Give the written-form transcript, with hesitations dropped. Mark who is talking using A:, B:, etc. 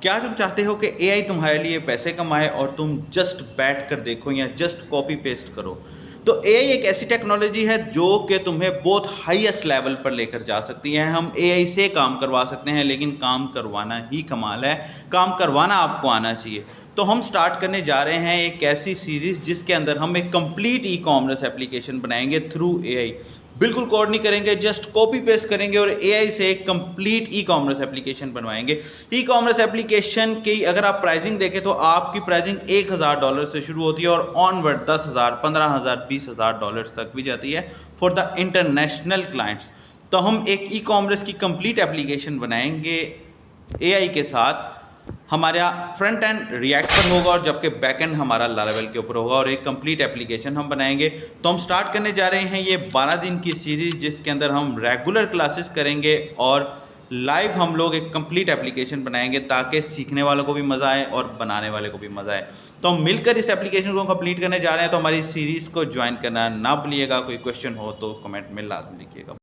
A: क्या तुम चाहते हो कि एआई तुम्हारे लिए पैसे कमाए और तुम जस्ट बैठ कर देखो या जस्ट कॉपी पेस्ट करो? तो एआई एक ऐसी टेक्नोलॉजी है जो कि तुम्हें बहुत हाईएस्ट लेवल पर लेकर जा सकती है। हम एआई से काम करवा सकते हैं, लेकिन काम करवाना ही कमाल है। काम करवाना आपको आना चाहिए। तो हम स्टार्ट करने जा रहे हैं एक ऐसी सीरीज जिसके अंदर हम एक कंप्लीट ई कॉमर्स एप्लीकेशन बनाएंगे थ्रू एआई। बिल्कुल कोड नहीं करेंगे, जस्ट कॉपी पेस्ट करेंगे और एआई से एक कंप्लीट ई कॉमर्स एप्लीकेशन बनवाएंगे। ई कॉमर्स एप्लीकेशन की अगर आप प्राइसिंग देखें तो आपकी प्राइसिंग $1000 से शुरू होती है और ऑनवर्ड 10,000, 15,000, $20,000 तक भी जाती है फॉर द इंटरनेशनल क्लाइंट्स। तो हम एक ई कॉमर्स की कंप्लीट एप्लीकेशन बनाएंगे एआई के साथ। हमारा फ्रंट एंड रिएक्ट पर होगा और जबकि बैक एंड हमारा लारावेल के ऊपर होगा और एक कंप्लीट एप्लीकेशन हम बनाएंगे। तो हम स्टार्ट करने जा रहे हैं ये 12 दिन की सीरीज जिसके अंदर हम रेगुलर क्लासेस करेंगे और लाइव हम लोग एक कंप्लीट एप्लीकेशन बनाएंगे ताकि सीखने वालों को भी मज़ा आए और बनाने वाले को भी मज़ा आए। तो हम मिलकर इस एप्लीकेशन को कंप्लीट करने जा रहे हैं। तो हमारी सीरीज़ को ज्वाइन करना ना भूलिएगा। कोई क्वेश्चन हो तो कमेंट में लाजमी लिखिएगा।